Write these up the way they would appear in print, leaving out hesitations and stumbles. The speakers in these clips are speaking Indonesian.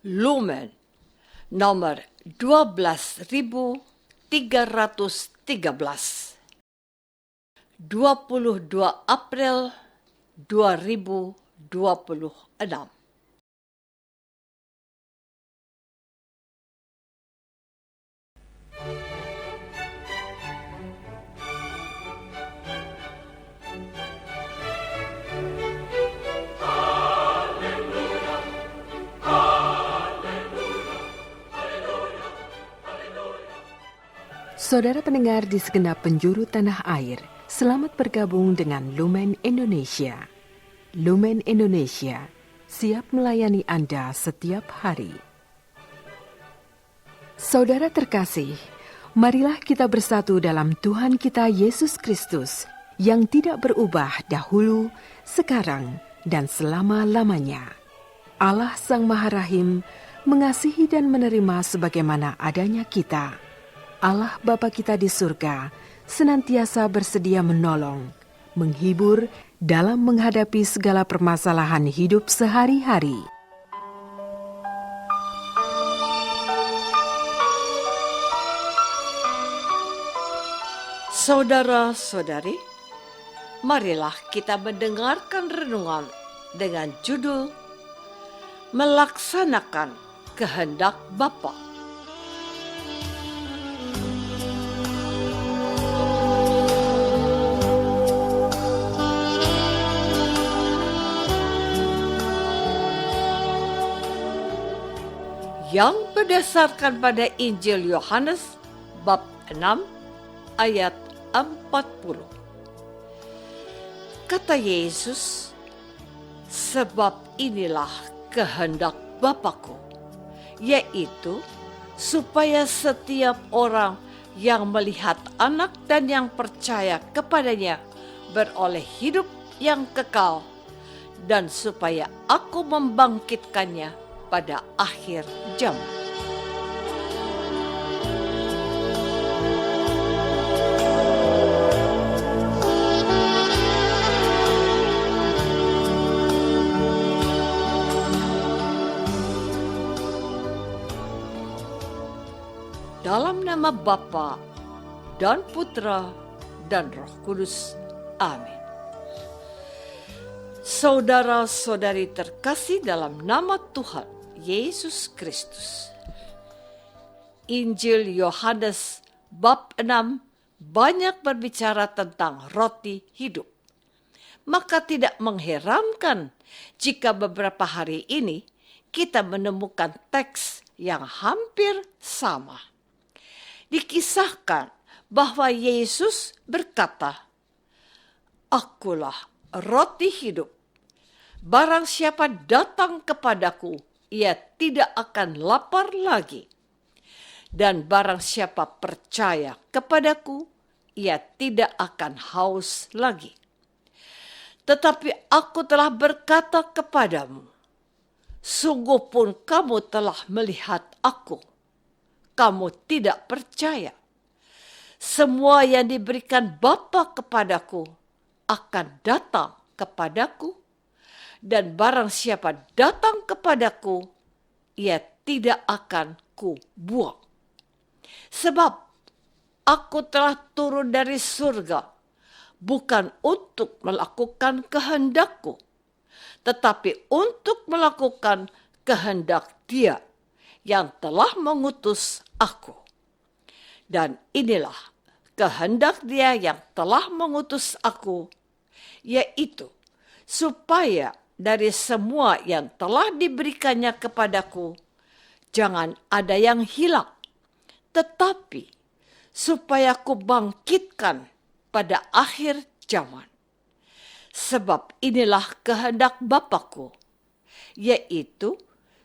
Lumen nomor 12.313, 22 April 2026. Saudara pendengar di segenap penjuru tanah air, selamat bergabung dengan Lumen Indonesia. Lumen Indonesia siap melayani Anda setiap hari. Saudara terkasih, marilah kita bersatu dalam Tuhan kita Yesus Kristus yang tidak berubah dahulu, sekarang, dan selama-lamanya. Allah Sang Maha Rahim mengasihi dan menerima sebagaimana adanya kita. Allah Bapa kita di surga senantiasa bersedia menolong, menghibur dalam menghadapi segala permasalahan hidup sehari-hari. Saudara-saudari, marilah kita mendengarkan renungan dengan judul Melaksanakan Kehendak Bapa. Yang berdasarkan pada Injil Yohanes bab 6 ayat 40. Kata Yesus, sebab inilah kehendak Bapa-Ku, yaitu supaya setiap orang yang melihat Anak dan yang percaya kepadanya beroleh hidup yang kekal, dan supaya Aku membangkitkannya pada akhir zaman. Dalam nama Bapa dan Putra dan Roh Kudus. Amin. Saudara-saudari terkasih dalam nama Tuhan Yesus Kristus. Injil Yohanes bab 6 banyak berbicara tentang roti hidup. Maka tidak mengherankan jika beberapa hari ini kita menemukan teks yang hampir sama. Dikisahkan bahwa Yesus berkata, "Akulah roti hidup. Barang siapa datang kepadaku, ia tidak akan lapar lagi. Dan barang siapa percaya kepadaku, ia tidak akan haus lagi. Tetapi aku telah berkata kepadamu, sungguh pun kamu telah melihat aku. Kamu tidak percaya. Semua yang diberikan Bapa kepadaku akan datang kepadaku, dan barang siapa datang kepadaku, ia tidak akan kubuang. Sebab aku telah turun dari surga, bukan untuk melakukan kehendakku, tetapi untuk melakukan kehendak Dia yang telah mengutus aku. Dan inilah kehendak Dia yang telah mengutus aku, yaitu supaya dari semua yang telah diberikannya kepadaku, jangan ada yang hilang, tetapi supaya aku bangkitkan pada akhir zaman. Sebab inilah kehendak Bapa-Ku, yaitu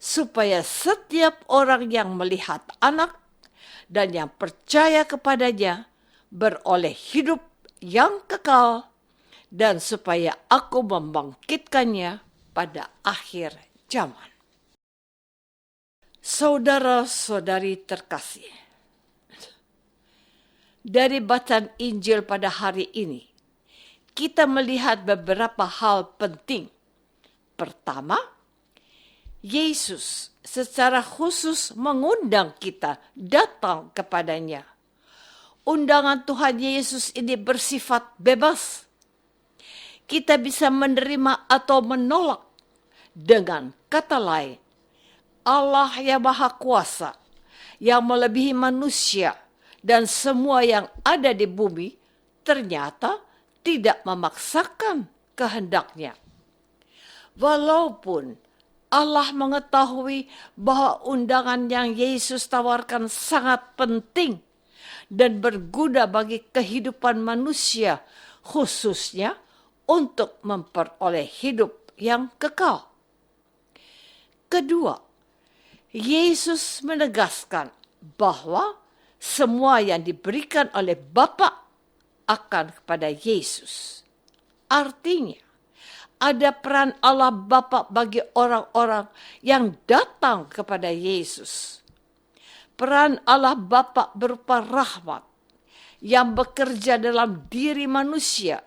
supaya setiap orang yang melihat Anak dan yang percaya kepadanya beroleh hidup yang kekal, dan supaya aku membangkitkannya pada akhir zaman. Saudara-saudari terkasih, dari bacaan Injil pada hari ini, kita melihat beberapa hal penting. Pertama, Yesus secara khusus mengundang kita datang kepadanya. Undangan Tuhan Yesus ini bersifat bebas. Kita bisa menerima atau menolak. Dengan kata lain, Allah yang Maha Kuasa, yang melebihi manusia dan semua yang ada di bumi, ternyata tidak memaksakan kehendaknya. Walaupun Allah mengetahui bahwa undangan yang Yesus tawarkan sangat penting dan berguna bagi kehidupan manusia, khususnya untuk memperoleh hidup yang kekal. Kedua, Yesus menegaskan bahwa semua yang diberikan oleh Bapa akan kepada Yesus. Artinya, ada peran Allah Bapa bagi orang-orang yang datang kepada Yesus. Peran Allah Bapa berupa rahmat yang bekerja dalam diri manusia.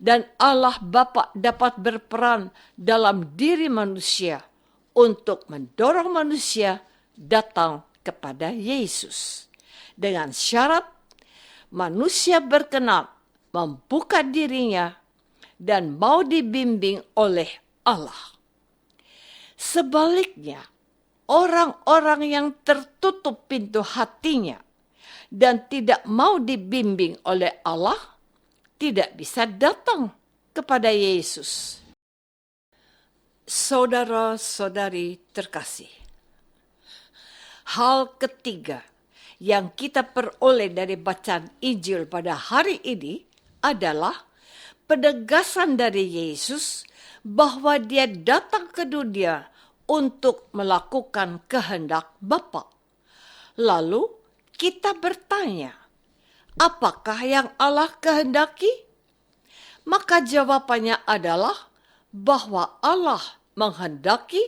Dan Allah Bapa dapat berperan dalam diri manusia untuk mendorong manusia datang kepada Yesus. Dengan syarat manusia berkenan membuka dirinya dan mau dibimbing oleh Allah. Sebaliknya, orang-orang yang tertutup pintu hatinya dan tidak mau dibimbing oleh Allah tidak bisa datang kepada Yesus. Saudara-saudari terkasih, hal ketiga yang kita peroleh dari bacaan Injil pada hari ini adalah penegasan dari Yesus bahwa Dia datang ke dunia untuk melakukan kehendak Bapa. Lalu kita bertanya, apakah yang Allah kehendaki? Maka jawabannya adalah bahwa Allah menghendaki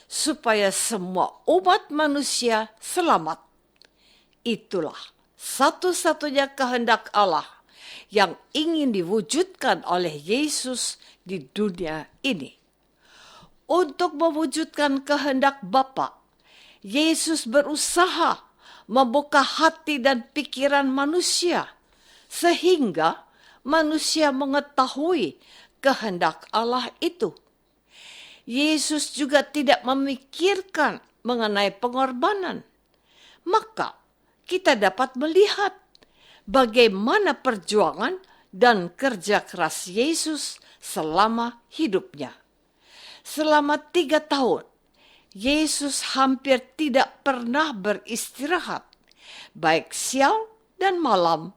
supaya semua umat manusia selamat. Itulah satu-satunya kehendak Allah yang ingin diwujudkan oleh Yesus di dunia ini. Untuk mewujudkan kehendak Bapa, Yesus berusaha membuka hati dan pikiran manusia sehingga manusia mengetahui kehendak Allah itu. Yesus juga tidak memikirkan mengenai pengorbanan. Maka kita dapat melihat bagaimana perjuangan dan kerja keras Yesus selama hidupnya. Selama 3 tahun, Yesus hampir tidak pernah beristirahat, baik siang dan malam,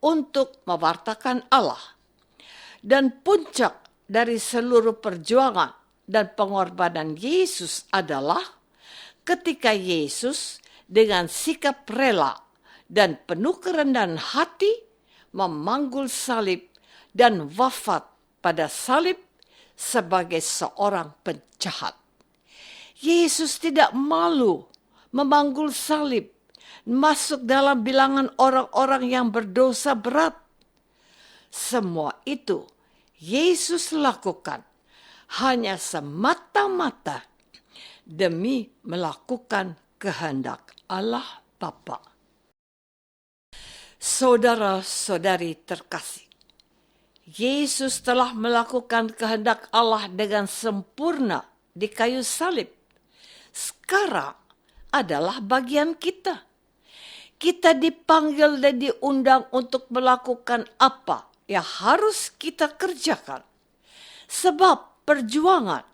untuk mewartakan Allah. Dan puncak dari seluruh perjuangan dan pengorbanan Yesus adalah ketika Yesus dengan sikap rela dan penuh kerendahan hati memanggul salib dan wafat pada salib sebagai seorang penjahat. Yesus tidak malu memanggul salib, masuk dalam bilangan orang-orang yang berdosa berat. Semua itu Yesus lakukan hanya semata-mata demi melakukan kehendak Allah Bapa. Saudara-saudari terkasih, Yesus telah melakukan kehendak Allah dengan sempurna di kayu salib. Sekarang adalah bagian kita. Kita dipanggil dan diundang untuk melakukan apa yang harus kita kerjakan. Sebab perjuangan,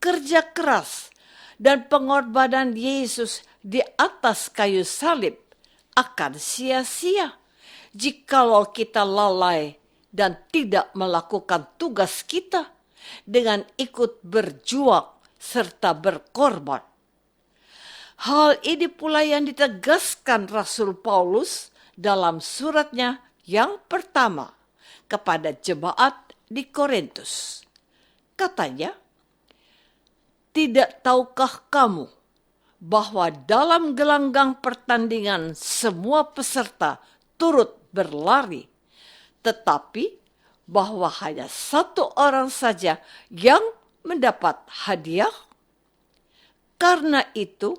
kerja keras, dan pengorbanan Yesus di atas kayu salib akan sia-sia jikalau kita lalai dan tidak melakukan tugas kita dengan ikut berjuang serta berkorban. Hal ini pula yang ditegaskan Rasul Paulus dalam suratnya yang pertama kepada jemaat di Korintus. Katanya, "Tidak tahukah kamu bahwa dalam gelanggang pertandingan semua peserta turut berlari, tetapi bahwa hanya satu orang saja yang mendapat hadiah? Karena itu,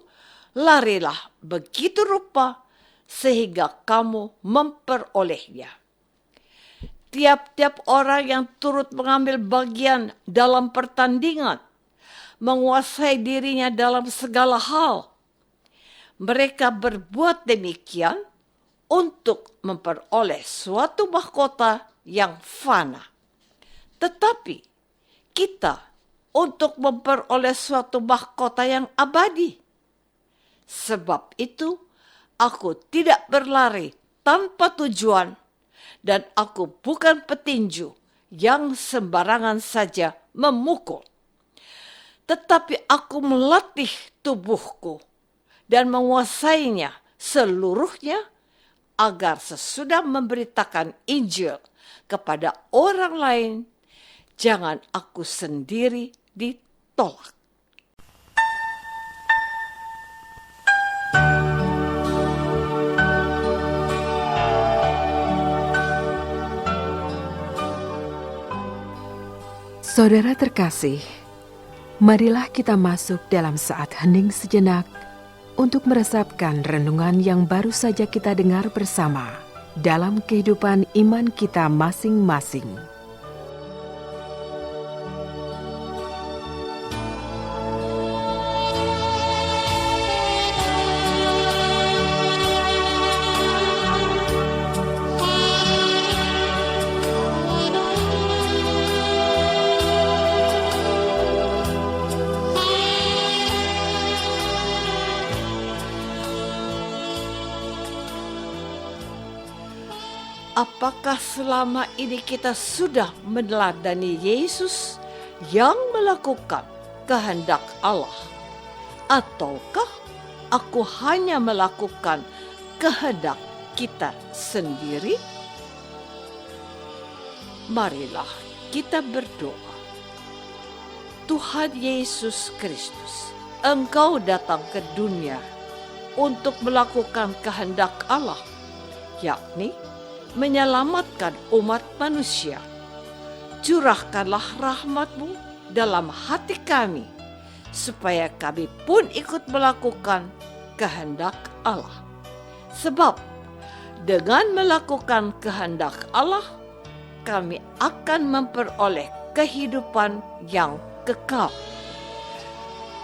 larilah begitu rupa sehingga kamu memperolehnya. Tiap-tiap orang yang turut mengambil bagian dalam pertandingan menguasai dirinya dalam segala hal. Mereka berbuat demikian untuk memperoleh suatu mahkota yang fana. Tetapi kita untuk memperoleh suatu mahkota yang abadi. Sebab itu, aku tidak berlari tanpa tujuan, dan aku bukan petinju yang sembarangan saja memukul. Tetapi aku melatih tubuhku dan menguasainya seluruhnya agar sesudah memberitakan Injil kepada orang lain, jangan aku sendiri ditolak. Saudara terkasih, marilah kita masuk dalam saat hening sejenak untuk meresapkan renungan yang baru saja kita dengar bersama dalam kehidupan iman kita masing-masing. Apakah selama ini kita sudah meneladani Yesus yang melakukan kehendak Allah? Ataukah aku hanya melakukan kehendak kita sendiri? Marilah kita berdoa. Tuhan Yesus Kristus, Engkau datang ke dunia untuk melakukan kehendak Allah, yakni menyelamatkan umat manusia. Curahkanlah rahmat-Mu dalam hati kami, supaya kami pun ikut melakukan kehendak Allah. Sebab dengan melakukan kehendak Allah, kami akan memperoleh kehidupan yang kekal.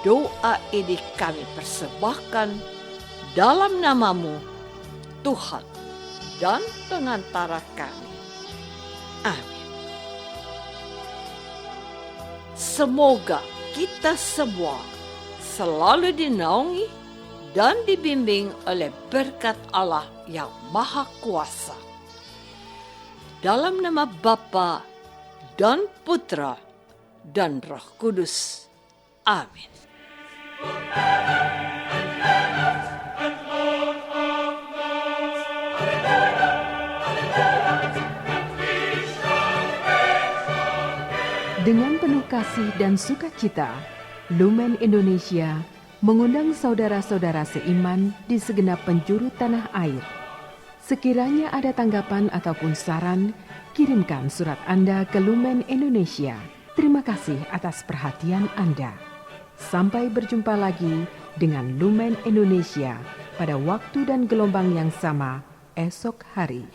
Doa ini kami persembahkan dalam nama-Mu, Tuhan dan pengantara kami. Amin. Semoga kita semua selalu dinaungi dan dibimbing oleh berkat Allah yang Maha Kuasa. Dalam nama Bapa dan Putra dan Roh Kudus. Amin. Dengan penuh kasih dan sukacita, Lumen Indonesia mengundang saudara-saudara seiman di segenap penjuru tanah air. Sekiranya ada tanggapan ataupun saran, kirimkan surat Anda ke Lumen Indonesia. Terima kasih atas perhatian Anda. Sampai berjumpa lagi dengan Lumen Indonesia pada waktu dan gelombang yang sama esok hari.